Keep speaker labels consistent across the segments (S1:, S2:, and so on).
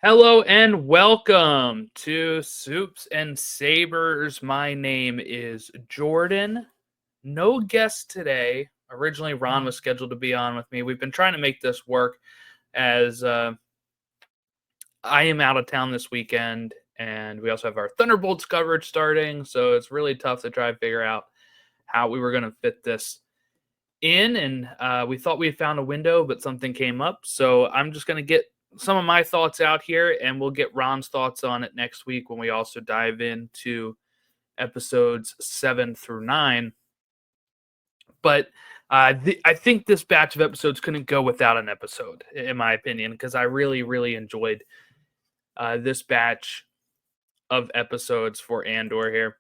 S1: Hello and welcome to Soups and Sabers. My name is Jordan. No guest today. Originally, Ron was scheduled to be on with me. We've been trying to make this work as I am out of town this weekend, and we also have our Thunderbolts coverage starting. So it's really tough to try and figure out how we were going to fit this in. And we thought we had found a window, but something came up. So I'm just going to get some of my thoughts out here, and we'll get Ron's thoughts on it next week when we also dive into episodes 7 through 9. But I think this batch of episodes couldn't go without an episode, in my opinion, because I really, really enjoyed this batch of episodes for Andor here.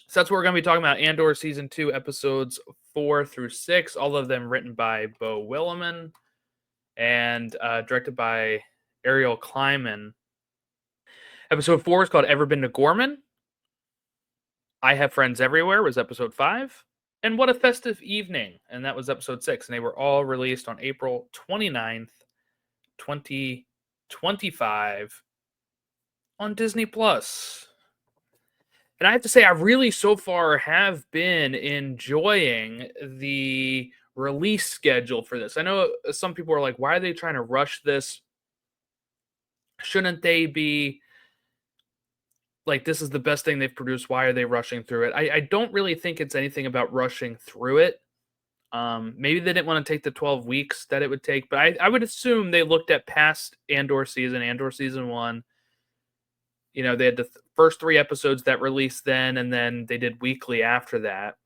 S1: So that's what we're going to be talking about. Andor Season 2, episodes 4 through 6, all of them written by Bo Willimon and directed by Ariel Kleiman. Episode 4 is called Ever Been to Ghorman? I Have Friends Everywhere was episode 5. And What a Festive Evening, and that was episode 6. And they were all released on April 29th, 2025 on Disney+. And I have to say, I really so far have been enjoying the release schedule for this. I know some people are like, why are they trying to rush this? Shouldn't they be like, this is the best thing they've produced? Why are they rushing through it? I don't really think it's anything about rushing through it. Maybe they didn't want to take the 12 weeks that it would take, but I would assume they looked at past Andor season 1. You know, they had the first 3 episodes that released then, and then they did weekly after that.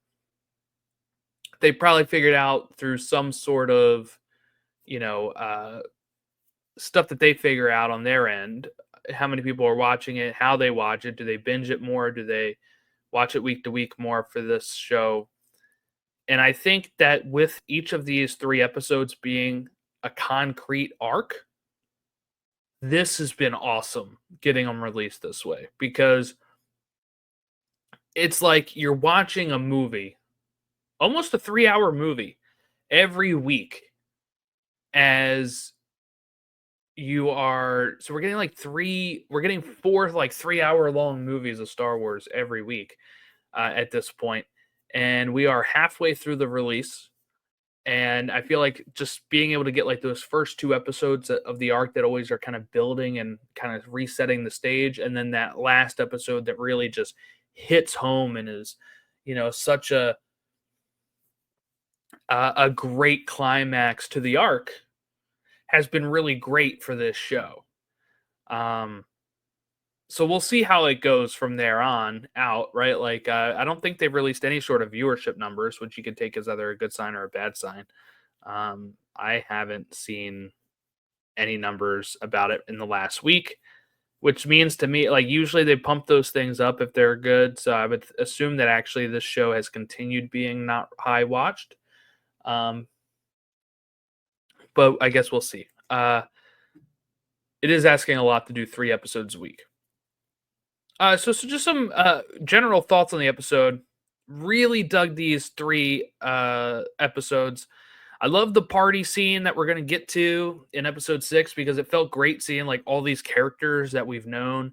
S1: They probably figured out through some sort of, stuff that they figure out on their end, how many people are watching it, how they watch it. Do they binge it more? Do they watch it week to week more for this show? And I think that with each of these 3 episodes being a concrete arc, this has been awesome getting them released this way, because it's like you're watching a movie, almost a 3-hour movie every week, as you are. So we're getting we're getting 4 like 3-hour long movies of Star Wars every week at this point, and we are halfway through the release. And I feel like just being able to get like those first 2 episodes of the arc that always are kind of building and kind of resetting the stage, and then that last episode that really just hits home and is, such a great climax to the arc, has been really great for this show. So we'll see how it goes from there on out, right? Like, I don't think they've released any sort of viewership numbers, which you could take as either a good sign or a bad sign. I haven't seen any numbers about it in the last week, which means to me, like, usually they pump those things up if they're good. So I would assume that actually this show has continued being not high watched. But I guess we'll see. It is asking a lot to do 3 episodes a week. So just some general thoughts on the episode. Really dug these 3 episodes. I love the party scene that we're going to get to in episode 6, because it felt great seeing like all these characters that we've known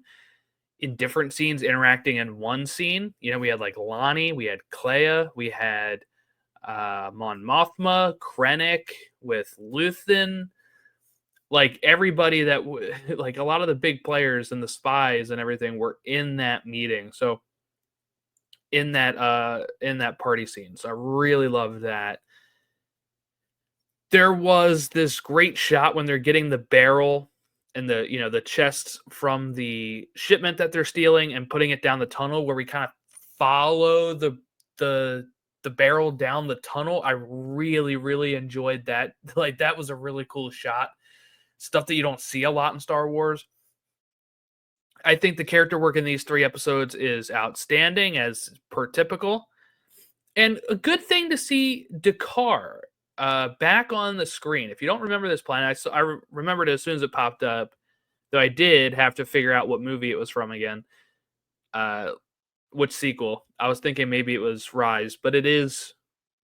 S1: in different scenes interacting in one scene. You know, we had like Lonni, we had Kleya, we had Mon Mothma, Krennic with Luthen, like everybody that like a lot of the big players and the spies and everything were in that meeting. So in that party scene. So I really love that. There was this great shot when they're getting the barrel and the chests from the shipment that they're stealing and putting it down the tunnel, where we kind of follow the barrel down the tunnel. I really, really enjoyed that. Like, that was a really cool shot. Stuff that you don't see a lot in Star Wars. I think the character work in these 3 episodes is outstanding, as per typical. And a good thing to see Dakar back on the screen. If you don't remember this planet, I remembered it as soon as it popped up, though I did have to figure out what movie it was from again, which sequel. I was thinking maybe it was Rise, but it is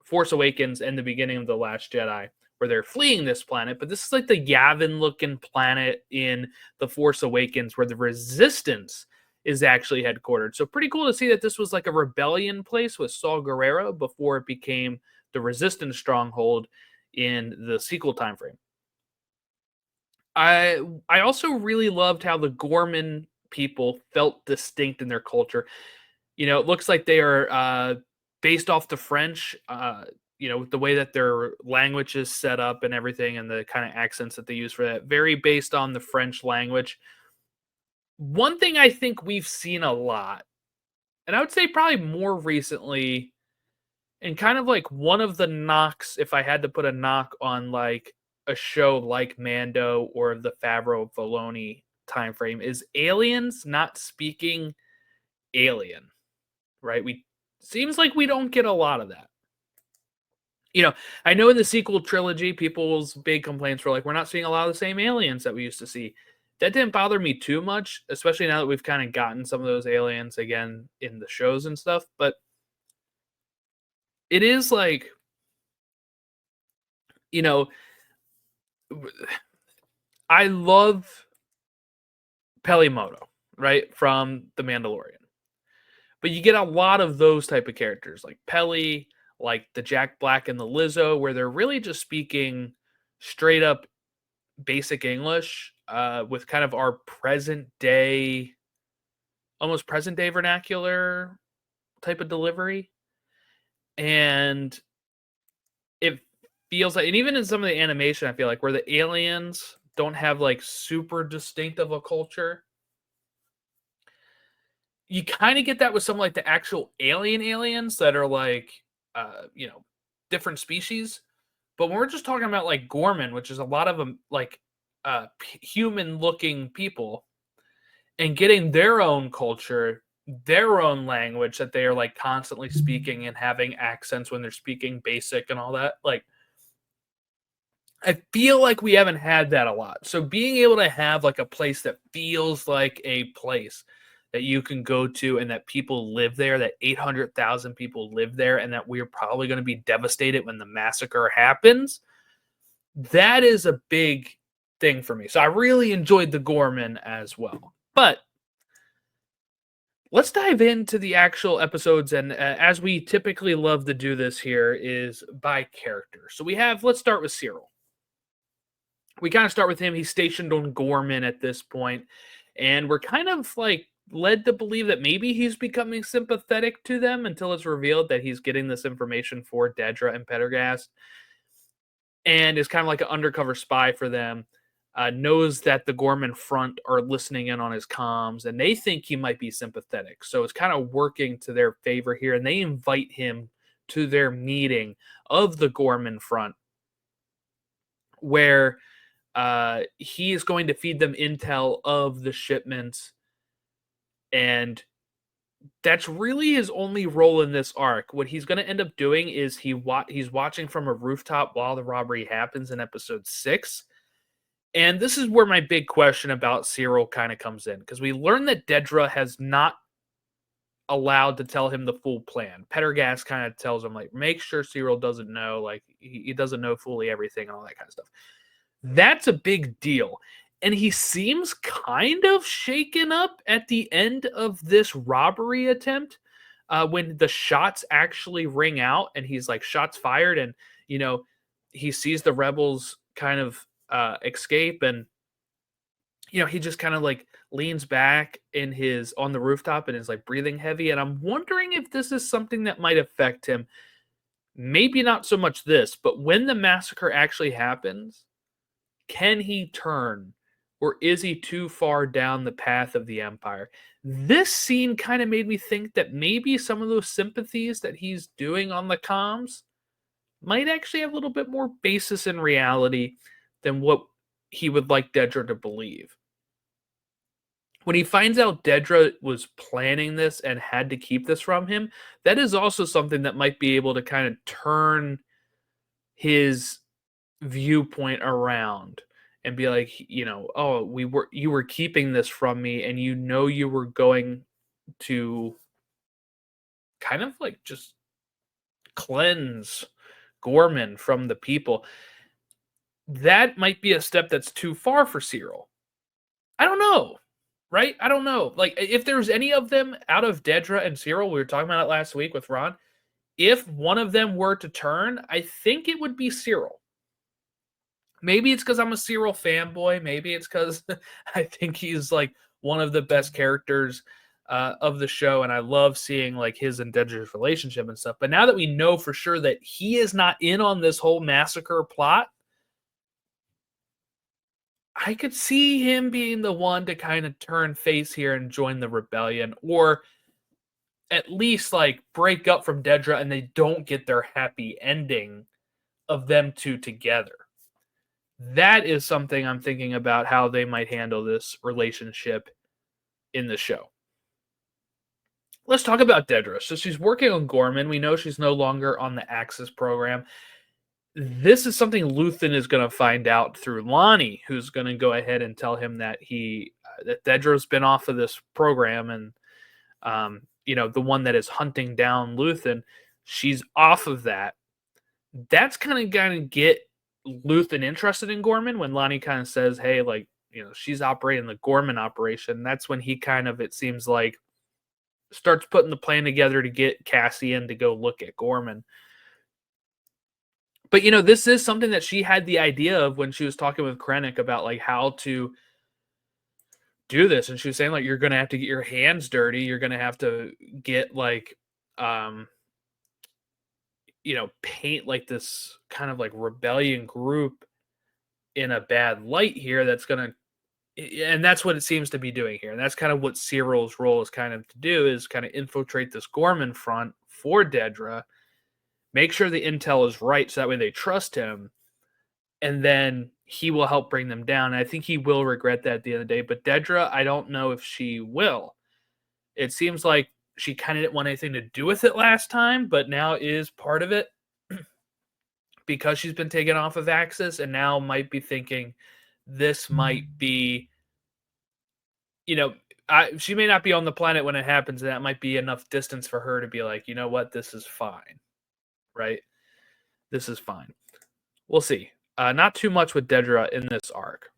S1: Force Awakens and the beginning of The Last Jedi, where they're fleeing this planet, but this is like the Yavin looking planet in The Force Awakens where the Resistance is actually headquartered. So pretty cool to see that this was like a rebellion place with Saw Gerrera before it became the Resistance stronghold in the sequel time frame. I also really loved how the Ghorman people felt distinct in their culture. It looks like they are based off the French. The way that their language is set up and everything, and the kind of accents that they use for that, very based on the French language. One thing I think we've seen a lot, and I would say probably more recently, and kind of like one of the knocks, if I had to put a knock on like a show like Mando or the Favreau Filoni time frame, is aliens not speaking alien, right? We seems like we don't get a lot of that. I know in the sequel trilogy, people's big complaints were like, we're not seeing a lot of the same aliens that we used to see. That didn't bother me too much, especially now that we've kind of gotten some of those aliens again in the shows and stuff. But it is like, you know, I love Pelimoto, right, from The Mandalorian. But you get a lot of those type of characters, like Peli, like the Jack Black and the Lizzo, where they're really just speaking straight up basic English with kind of our present day, almost present day vernacular type of delivery. And it feels like, and even in some of the animation, I feel like where the aliens don't have like super distinct of a culture, you kind of get that with some like the actual aliens that are like, different species. But when we're just talking about like Ghorman, which is a lot of them like human looking people, and getting their own culture, their own language that they are like constantly speaking and having accents when they're speaking basic and all that, like I feel like we haven't had that a lot. So being able to have like a place that feels like a place that you can go to and that people live there, that 800,000 people live there, and that we're probably going to be devastated when the massacre happens, that is a big thing for me. So I really enjoyed the Ghorman as well. But let's dive into the actual episodes. And as we typically love to do this here, is by character. So let's start with Cyril. We kind of start with him. He's stationed on Ghorman at this point, and we're kind of like led to believe that maybe he's becoming sympathetic to them until it's revealed that he's getting this information for Dedra and Pendergast, and is kind of like an undercover spy for them. Knows that the Ghorman Front are listening in on his comms, and they think he might be sympathetic. So it's kind of working to their favor here, and they invite him to their meeting of the Ghorman Front, where he is going to feed them intel of the shipments, and that's really his only role in this arc. What he's going to end up doing is he's watching from a rooftop while the robbery happens in episode 6. And this is where my big question about Cyril kind of comes in, because we learn that Dedra has not allowed to tell him the full plan. Pendergast kind of tells him, like, make sure Cyril doesn't know, like, he doesn't know fully everything and all that kind of stuff. That's a big deal. And he seems kind of shaken up at the end of this robbery attempt when the shots actually ring out and he's like, shots fired. And, he sees the rebels kind of escape, and he just kind of like leans back on the rooftop and is like breathing heavy, and I'm wondering if this is something that might affect him. Maybe not so much this, but when the massacre actually happens, can he turn, or is he too far down the path of the Empire? This scene kind of made me think that maybe some of those sympathies that he's doing on the comms might actually have a little bit more basis in reality than what he would like Dedra to believe. When he finds out Dedra was planning this and had to keep this from him, that is also something that might be able to kind of turn his viewpoint around and be like, oh, you were keeping this from me, and you were going to kind of like just cleanse Ghorman from the people. that might be a step that's too far for Cyril. I don't know, right? I don't know. Like, if there's any of them out of Dedra and Cyril, we were talking about it last week with Ron. If one of them were to turn, I think it would be Cyril. Maybe it's because I'm a Cyril fanboy. Maybe it's because I think he's like one of the best characters of the show, and I love seeing like his and Dedra's relationship and stuff. But now that we know for sure that he is not in on this whole massacre plot, I could see him being the one to kind of turn face here and join the rebellion, or at least like break up from Dedra and they don't get their happy ending of them two together. That is something I'm thinking about how they might handle this relationship in the show. Let's talk about Dedra. So she's working on Ghorman. We know she's no longer on the Axis program. This is something Luthen is going to find out through Lonni, who's going to go ahead and tell him that that Dedra's been off of this program, and the one that is hunting down Luthen, she's off of that. That's kind of going to get Luthen interested in Ghorman when Lonni kind of says, hey, like, she's operating the Ghorman operation. That's when he kind of, it seems like, starts putting the plan together to get Cassian to go look at Ghorman. But, this is something that she had the idea of when she was talking with Krennic about, like, how to do this. And she was saying, like, you're going to have to get your hands dirty. You're going to have to get, like, paint, like, this kind of, like, rebellion group in a bad light here that's going to, and that's what it seems to be doing here. And that's kind of what Cyril's role is kind of to do, is kind of infiltrate this Ghorman front for Dedra, make sure the intel is right so that way they trust him, and then he will help bring them down. And I think he will regret that at the end of the day. But Dedra, I don't know if she will. It seems like she kind of didn't want anything to do with it last time, but now is part of it because she's been taken off of Axis and now might be thinking this might be, she may not be on the planet when it happens, and that might be enough distance for her to be like, you know what, this is fine. Right? This is fine. We'll see. Not too much with Dedra in this arc.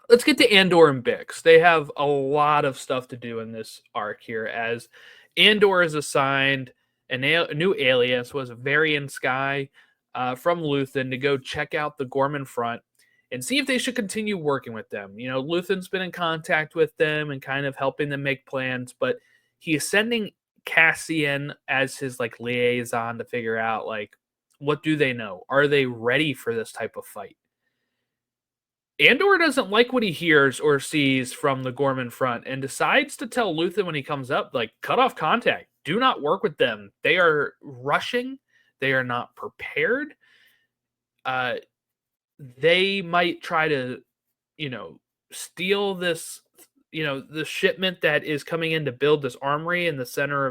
S1: Let's get to Andor and Bix. They have a lot of stuff to do in this arc here, as Andor is assigned a new alias, was Varian Sky, from Luthen, to go check out the Ghorman Front and see if they should continue working with them. Luthen's been in contact with them and kind of helping them make plans, but he is sending Cassian as his like liaison to figure out like, what do they know? Are they ready for this type of fight? Andor doesn't like what he hears or sees from the Ghorman Front and decides to tell Luthen when he comes up, like, cut off contact. Do not work with them. They are rushing. They are not prepared. They might try to, steal this, the shipment that is coming in to build this armory in the center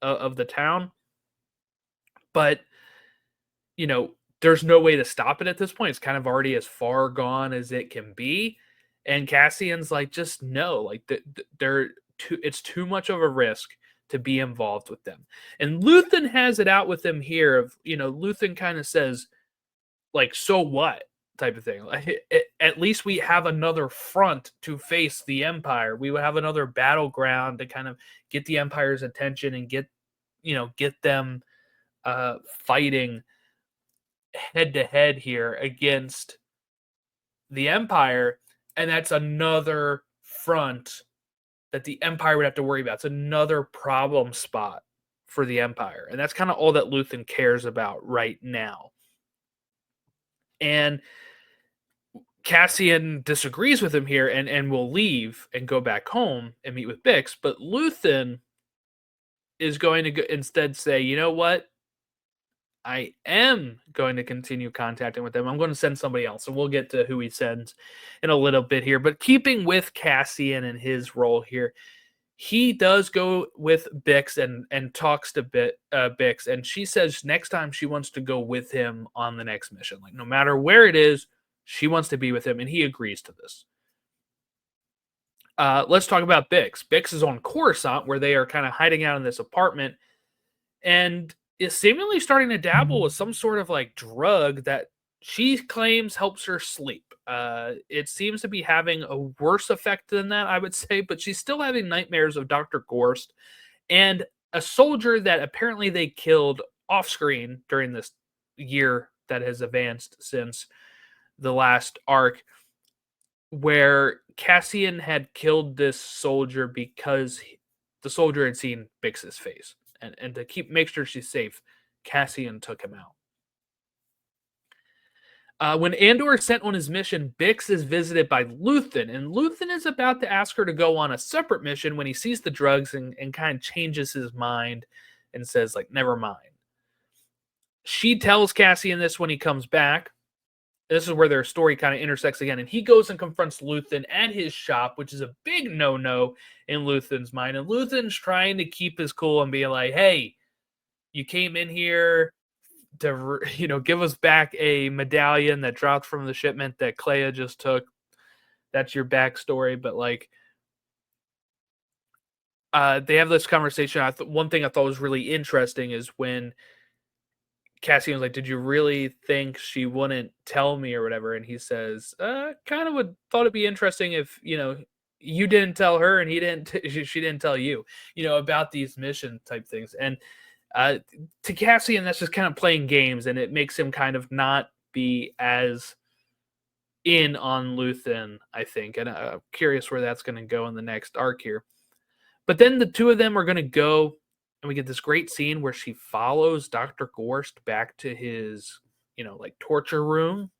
S1: of the town. But, there's no way to stop it at this point. It's kind of already as far gone as it can be. And Cassian's like, just no, like it's too much of a risk to be involved with them. And Luthen has it out with him here of, Luthen kind of says, like, so what type of thing. Like, at least we have another front to face the Empire. We would have another battleground to kind of get the Empire's attention and get them fighting head to head here against the Empire, and that's another front that the Empire would have to worry about. It's another problem spot for the Empire, and that's kind of all that Luthen cares about right now. And Cassian disagrees with him here and will leave and go back home and meet with Bix, but Luthen is going to instead say, you know what? I am going to continue contacting with them. I'm going to send somebody else, and we'll get to who he sends in a little bit here. But keeping with Cassian and his role here, he does go with Bix and talks to Bix, and she says next time she wants to go with him on the next mission. Like, no matter where it is, she wants to be with him, and he agrees to this. Let's talk about Bix. Bix is on Coruscant, where they are kind of hiding out in this apartment, and is seemingly starting to dabble with some sort of like drug that she claims helps her sleep. It seems to be having a worse effect than that, I would say, but she's still having nightmares of Dr. Gorst and a soldier that apparently they killed off screen during this year that has advanced since the last arc, where Cassian had killed this soldier because the soldier had seen Bix's face. And to make sure she's safe, Cassian took him out. When Andor is sent on his mission, Bix is visited by Luthen, and Luthen is about to ask her to go on a separate mission when he sees the drugs and kind of changes his mind and says, like, never mind. She tells Cassian this when he comes back. This is where their story kind of intersects again, and he goes and confronts Luthen at his shop, which is a big no-no in Luthen's mind. And Luthen's trying to keep his cool and be like, hey, you came in here to give us back a medallion that dropped from the shipment that Kleya just took. That's your backstory. But like, they have this conversation. One thing I thought was really interesting is when Cassian was like, did you really think she wouldn't tell me or whatever? And he says, kind of would thought it'd be interesting if, you didn't tell her and she didn't tell you, about these mission type things. And to Cassian, that's just kind of playing games, and it makes him kind of not be as in on Luthen, I think. And I'm curious where that's going to go in the next arc here. But then the two of them are going to go, and we get this great scene where she follows Dr. Gorst back to his, like torture room,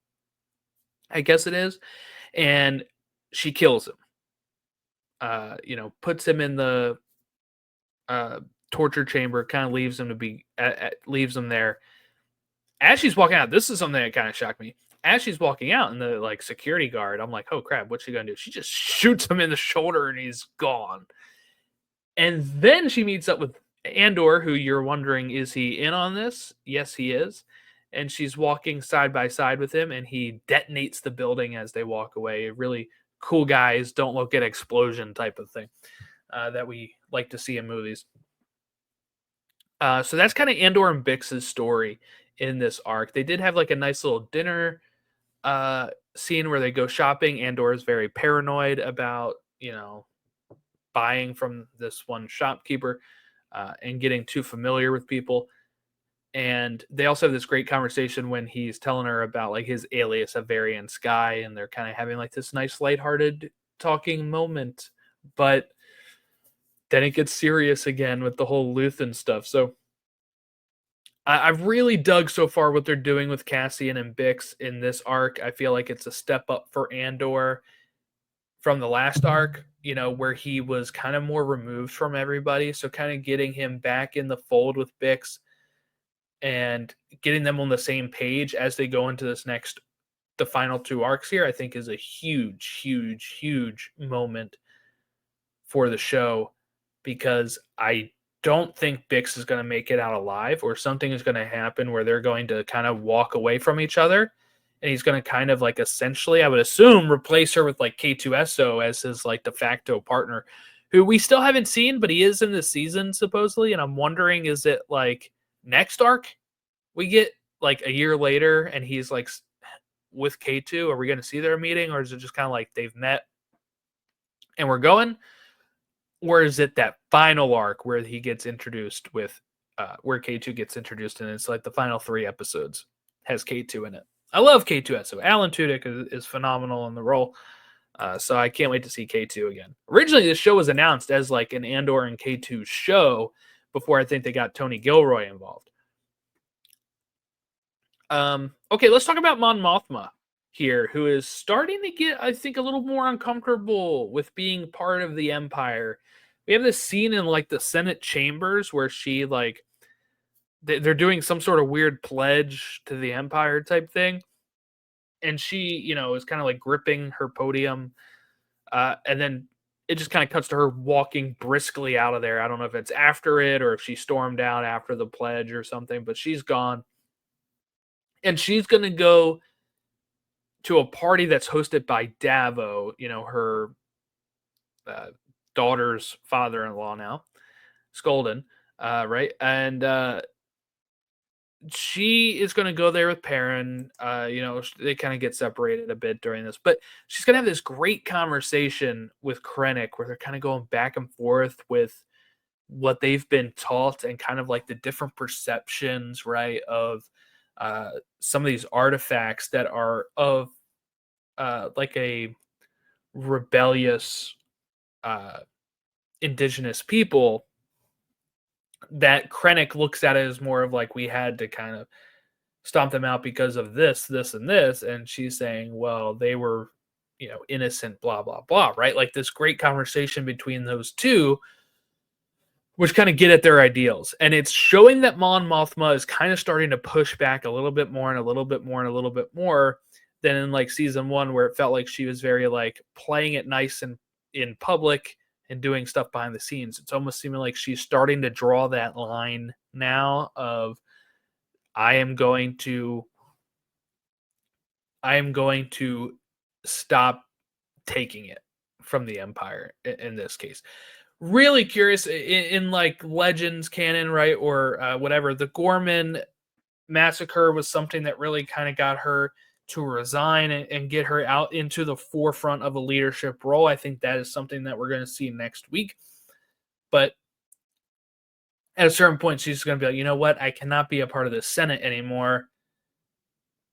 S1: I guess it is, and she kills him. Puts him in the torture chamber, kind of leaves him leaves him there. As she's walking out, this is something that kind of shocked me. As she's walking out, and the like security guard, I'm like, oh crap, what's she gonna do? She just shoots him in the shoulder, and he's gone. And then she meets up with Andor, who you're wondering, is he in on this? Yes, he is. And she's walking side by side with him, and he detonates the building as they walk away. Really cool guys don't look at explosion type of thing that we like to see in movies. So that's kind of Andor and Bix's story in this arc. They did have like a nice little dinner scene where they go shopping. Andor is very paranoid about, buying from this one shopkeeper and getting too familiar with people. And they also have this great conversation when he's telling her about like his alias of Varian Sky, and they're kind of having like this nice lighthearted talking moment. But then it gets serious again with the whole Luthen stuff. So I've really dug so far what they're doing with Cassian and Bix in this arc. I feel like it's a step up for Andor from the last arc, where he was kind of more removed from everybody. So kind of getting him back in the fold with Bix and getting them on the same page as they go into the final two arcs here, I think is a huge, huge, huge moment for the show, because I don't think Bix is going to make it out alive, or something is going to happen where they're going to kind of walk away from each other. And he's going to kind of like essentially, I would assume, replace her with like K2SO as his like de facto partner, who we still haven't seen, but he is in this season supposedly. And I'm wondering, is it like next arc we get like a year later and he's like with K2? Are we going to see their meeting, or is it just kind of like they've met and we're going? Or is it that final arc where he gets introduced with, where K2 gets introduced, and it's like the final 3 episodes has K2 in it. I love K2SO. Alan Tudyk is phenomenal in the role. So I can't wait to see K2 again. Originally, this show was announced as like an Andor and K2 show before I think they got Tony Gilroy involved. Okay, let's talk about Mon Mothma here, who is starting to get, I think, a little more uncomfortable with being part of the Empire. We have this scene in like the Senate chambers where she like they're doing some sort of weird pledge to the Empire type thing, and she, is kind of like gripping her podium, and then it just kind of cuts to her walking briskly out of there. I don't know if it's after it or if she stormed out after the pledge or something, but she's gone, and she's gonna go to a party that's hosted by Davo, her daughter's father-in-law now, Skolden, right? And she is going to go there with Perrin. They kind of get separated a bit during this, but she's going to have this great conversation with Krennic where they're kind of going back and forth with what they've been taught and kind of like the different perceptions, right, of some of these artifacts that are of like a rebellious indigenous people that Krennic looks at it as more of like we had to kind of stomp them out because of this, this, and this. And she's saying, well, they were, innocent, blah, blah, blah, right? Like this great conversation between those two, which kind of get at their ideals. And it's showing that Mon Mothma is kind of starting to push back a little bit more and a little bit more and a little bit more than in like season 1, where it felt like she was very like playing it nice and in public and doing stuff behind the scenes. It's almost seeming like she's starting to draw that line now of I am going to stop taking it from the Empire in this case. Really curious in like Legends canon, right? Or whatever. The Ghorman massacre was something that really kind of got her to resign and get her out into the forefront of a leadership role. I think that is something that we're going to see next week. But at a certain point, she's going to be like, you know what? I cannot be a part of the Senate anymore.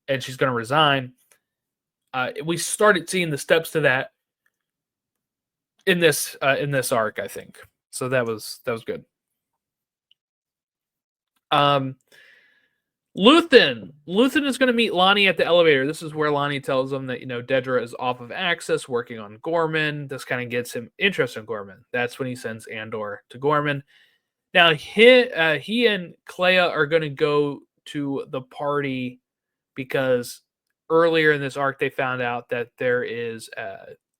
S1: And she's going to resign. We started seeing the steps to that in this arc, I think. So that was good. Luthen is going to meet Lonni at the elevator. This is where Lonni tells him that, Dedra is off of Axis working on Ghorman. This kind of gets him interested in Ghorman. That's when he sends Andor to Ghorman. Now, he and Kleya are going to go to the party because earlier in this arc, they found out that there is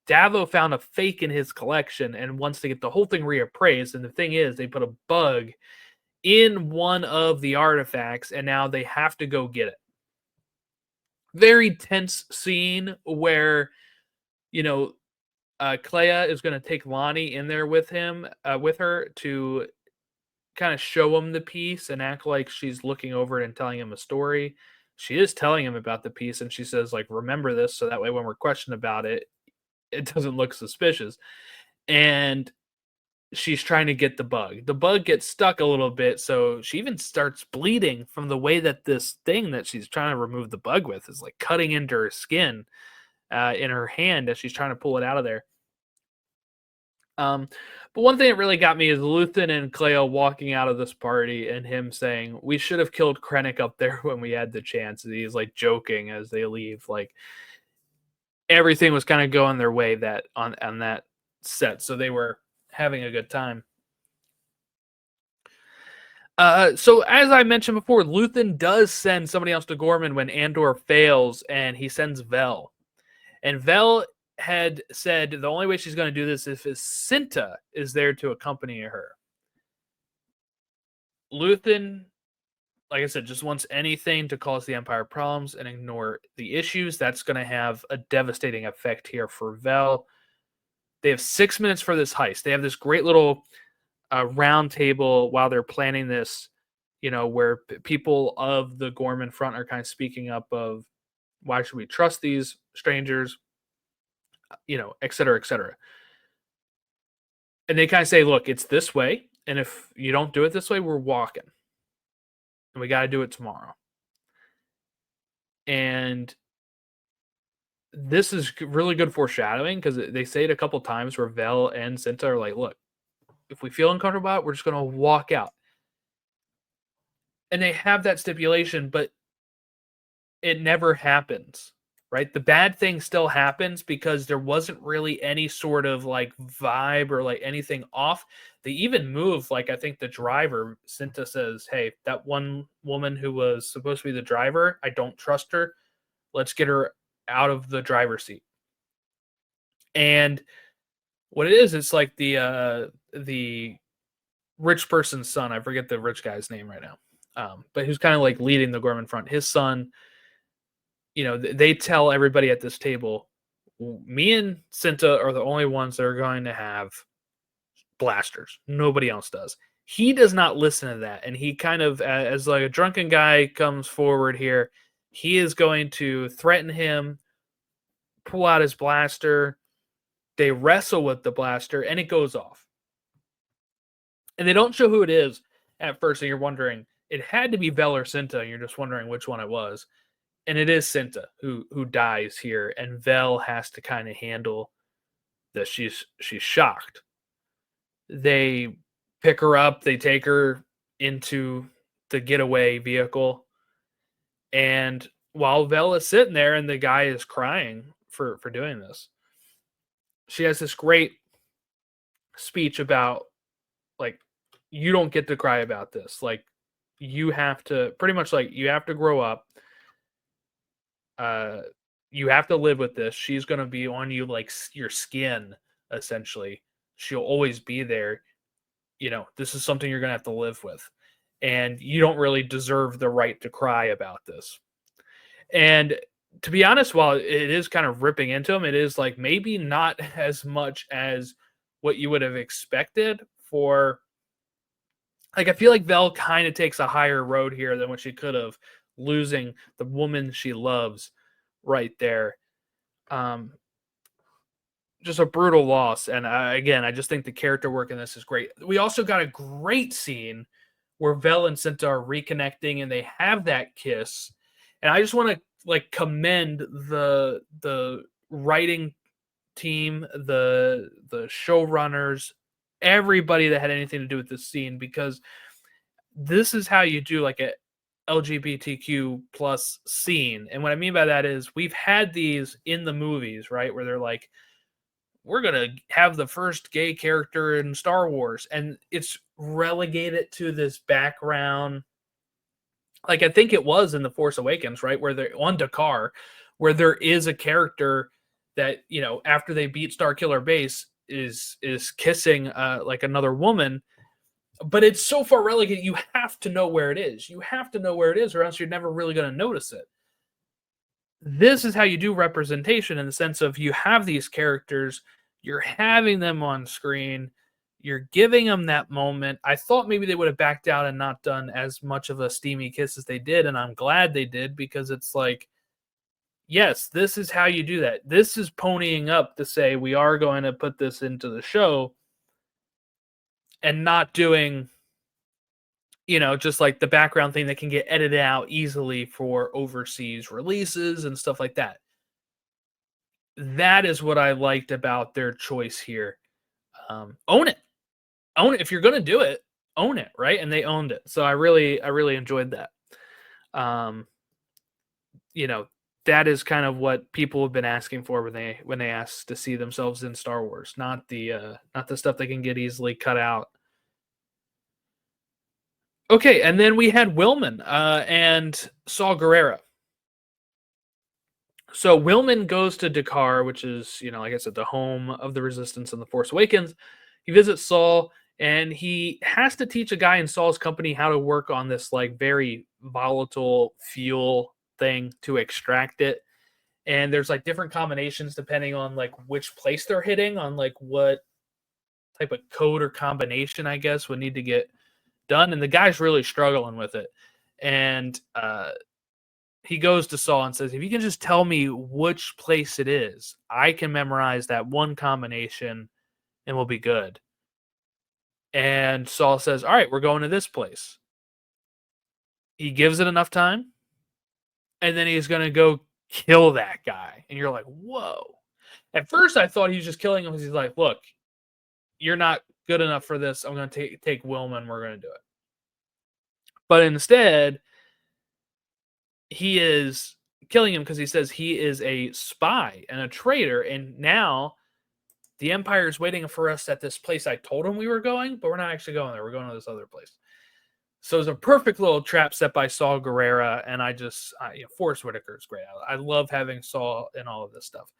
S1: Davo found a fake in his collection and wants to get the whole thing reappraised. And the thing is, they put a bug in one of the artifacts, and now they have to go get it. Very tense scene where, Kleya is going to take Lonni in there with her to kind of show him the piece and act like she's looking over it and telling him a story. She is telling him about the piece, and she says, like, remember this, so that way when we're questioned about it, it doesn't look suspicious. And she's trying to get the bug. The bug gets stuck a little bit, so she even starts bleeding from the way that this thing that she's trying to remove the bug with is like cutting into her skin in her hand as she's trying to pull it out of there. But one thing that really got me is Luthen and Kleya walking out of this party and him saying, we should have killed Krennic up there when we had the chance. And he's like joking as they leave. Like everything was kind of going their way that on that set. So they were having a good time. So as I mentioned before, Luthen does send somebody else to Ghorman when Andor fails, and he sends Vel. And Vel had said the only way she's going to do this is if Cinta is there to accompany her. Luthen, like I said, just wants anything to cause the Empire problems and ignore the issues. That's going to have a devastating effect here for Vel. They have 6 minutes for this heist. They have this great little round table while they're planning this, where people of the Ghorman Front are kind of speaking up of why should we trust these strangers, et cetera, et cetera. And they kind of say, look, it's this way. And if you don't do it this way, we're walking. And we got to do it tomorrow. And this is really good foreshadowing because they say it a couple times where Vel and Cinta are like, look, if we feel uncomfortable about it, we're just going to walk out. And they have that stipulation, but it never happens, right? The bad thing still happens because there wasn't really any sort of like vibe or like anything off. They even move, like I think the driver, Cinta says, hey, that one woman who was supposed to be the driver, I don't trust her. Let's get her out of the driver's seat. And what it is, it's like the rich person's son. I forget the rich guy's name right now. But who's kind of like leading the Ghorman Front. His son, they tell everybody at this table, me and Cinta are the only ones that are going to have blasters. Nobody else does. he does not listen to that, and he kind of, as like a drunken guy comes forward here, he is going to threaten him, pull out his blaster. They wrestle with the blaster, and it goes off. And they don't show who it is at first, and you're wondering it had to be Vel or Cinta, and you're just wondering which one it was. And it is Cinta who dies here, and Vel has to kind of handle that. She's shocked. They pick her up, they take her into the getaway vehicle, and while Vel is sitting there and the guy is crying for doing this, she has this great speech about, like, you don't get to cry about this. Like, you have to, pretty much, like, you have to grow up. Uh, you have to live with this. She's gonna be on you like your skin, essentially. She'll always be there. This is something you're gonna have to live with, and you don't really deserve the right to cry about this. And to be honest, while it is kind of ripping into him, it is like maybe not as much as what you would have expected for. Like, I feel like Vel kind of takes a higher road here than what she could have, losing the woman she loves right there. Um, just a brutal loss. And again, I just think the character work in this is great. We also got a great scene where Vel and Cinta are reconnecting and they have that kiss. And I just want to like commend the writing team, the showrunners, everybody that had anything to do with this scene, because this is how you do like a LGBTQ plus scene. And what I mean by that is we've had these in the movies, right? Where they're like, we're going to have the first gay character in Star Wars. And it's relegated to this background. Like I think it was in The Force Awakens, right? Where they're on Dakar, where there is a character that, after they beat Starkiller Base is kissing like another woman. But it's so far relegated, you have to know where it is. You have to know where it is, or else you're never really going to notice it. This is how you do representation, in the sense of you have these characters, you're having them on screen, you're giving them that moment. I thought maybe they would have backed out and not done as much of a steamy kiss as they did, and I'm glad they did, because it's like, yes, this is how you do that. This is ponying up to say we are going to put this into the show, and not doing just like the background thing that can get edited out easily for overseas releases and stuff like that. That is what I liked about their choice here. Own it. If you're going to do it, own it, right? And they owned it. So I really enjoyed that. That is kind of what people have been asking for when they ask to see themselves in Star Wars, not the stuff they can get easily cut out. Okay, and then we had Willman and Saw Gerrera. So Willman goes to Dakar, which is, like I said, the home of the Resistance in The Force Awakens. He visits Saul, and he has to teach a guy in Saul's company how to work on this like very volatile fuel thing to extract it. And there's like different combinations depending on like which place they're hitting, on like what type of code or combination, I guess, would need to get done. And the guy's really struggling with it. And he goes to Saul and says, if you can just tell me which place it is, I can memorize that one combination and we'll be good. And Saul says, all right, we're going to this place. He gives it enough time, and then he's going to go kill that guy. And you're like, whoa. At first, I thought he was just killing him because he's like, look, you're not good enough for this. I'm going to take Willman. We're going to do it. But instead, he is killing him because he says he is a spy and a traitor. And now the Empire is waiting for us at this place I told him we were going, but we're not actually going there. We're going to this other place. So it's a perfect little trap set by Saw Gerrera. And Forrest Whitaker is great. I love having Saw in all of this stuff.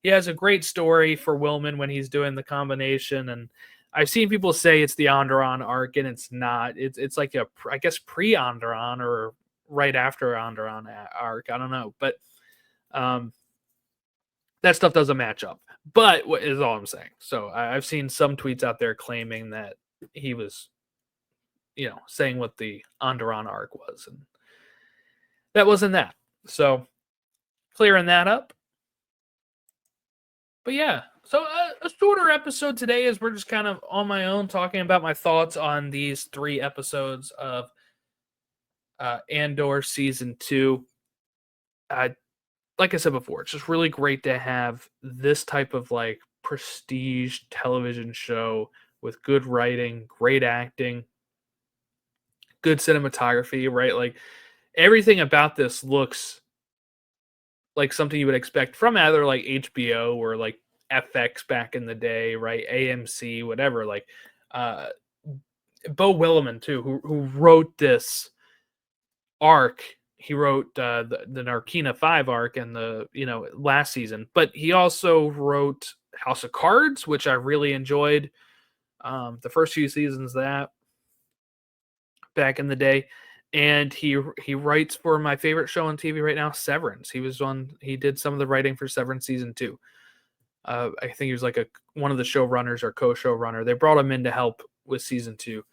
S1: He has a great story for Willman when he's doing the combination. And I've seen people say it's the Onderon arc, and it's not. It's like I guess pre-Onderon or right after Onderon arc. I don't know. But that stuff doesn't match up. But what is all I'm saying. So I've seen some tweets out there claiming that he was saying what the Andor arc was, and that wasn't that. So clearing that up. But yeah, so a shorter episode today as we're just kind of on my own talking about my thoughts on these 3 episodes of Andor season 2. Like I said before, it's just really great to have this type of like prestige television show with good writing, great acting, good cinematography, right? Like everything about this looks like something you would expect from either like HBO or like FX back in the day, right? AMC, whatever. Like uh Bo Willimon too, who wrote this arc. He wrote the Narkina 5 arc and the last season, but he also wrote House of Cards, which I really enjoyed. The first few seasons of that back in the day, and he writes for my favorite show on TV right now, Severance. He did some of the writing for Severance season 2. I think he was like one of the showrunners or co-showrunner. They brought him in to help with season 2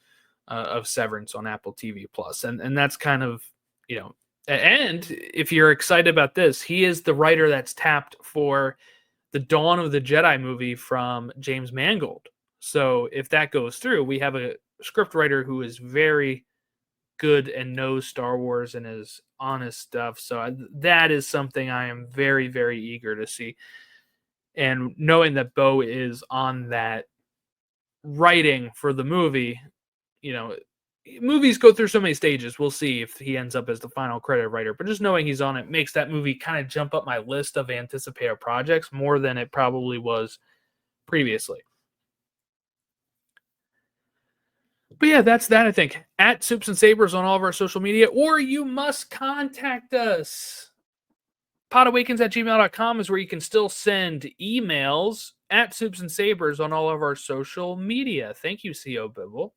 S1: of Severance on Apple TV Plus, and that's kind of and if you're excited about this, he is the writer that's tapped for the Dawn of the Jedi movie from James Mangold. So if that goes through, we have a script writer who is very good and knows Star Wars and is honest stuff. So that is something I am very, very eager to see. And knowing that Bo is on that writing for the movie, movies go through so many stages. We'll see if he ends up as the final credit writer. But just knowing he's on it makes that movie kind of jump up my list of anticipated projects more than it probably was previously. But yeah, that's that, I think. At Soups and Sabers on all of our social media, or you must contact us. podawakens@gmail.com is where you can still send emails. At Soups and Sabers on all of our social media. Thank you, C.O. Bibble.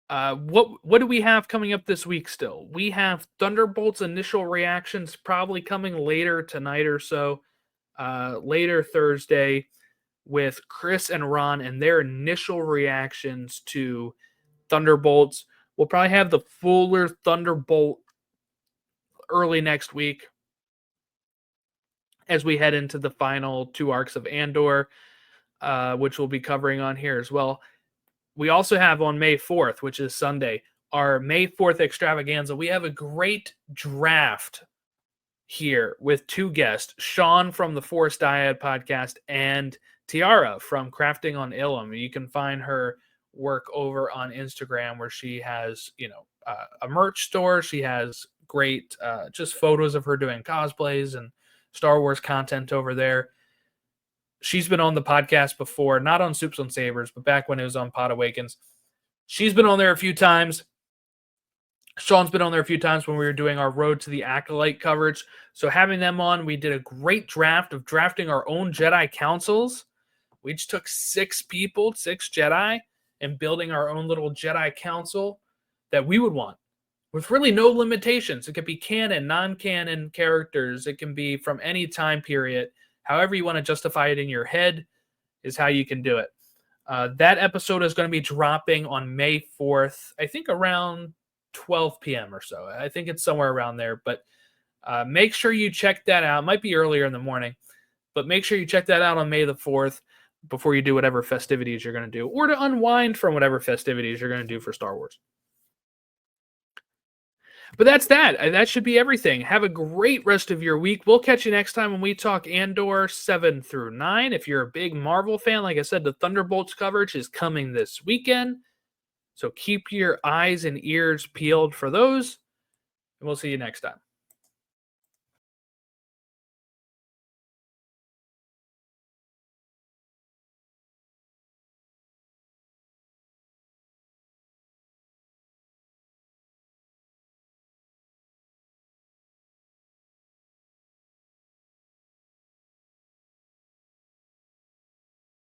S1: What do we have coming up this week still? We have Thunderbolt's initial reactions probably coming later tonight or so. Later Thursday with Chris and Ron and their initial reactions to Thunderbolts. We'll probably have the fuller Thunderbolt early next week as we head into the final 2 arcs of Andor, which we'll be covering on here as well. We also have on May 4th, which is Sunday, our May 4th extravaganza. We have a great draft here with 2 guests, Sean from the Forest Dyad podcast and Tiara from Crafting on Ilum. You can find her work over on Instagram where she has, a merch store. She has great just photos of her doing cosplays and Star Wars content over there. She's been on the podcast before, not on Soups and Sabers, but back when it was on Pod Awakens. She's been on there a few times. Sean's been on there a few times when we were doing our Road to the Acolyte coverage. So having them on, we did a great draft of drafting our own Jedi councils. We just took 6 people, 6 Jedi, and building our own little Jedi council that we would want with really no limitations. It could be canon, non-canon characters. It can be from any time period. However you want to justify it in your head is how you can do it. That episode is going to be dropping on May 4th, I think around 12 p.m. or so. I think it's somewhere around there. But make sure you check that out. It might be earlier in the morning, but make sure you check that out on May the 4th before you do whatever festivities you're going to do, or to unwind from whatever festivities you're going to do for Star Wars. But that's that. That should be everything. Have a great rest of your week. We'll catch you next time when we talk Andor 7 through 9. If you're a big Marvel fan, like I said, the Thunderbolts coverage is coming this weekend. So keep your eyes and ears peeled for those. And we'll see you next time.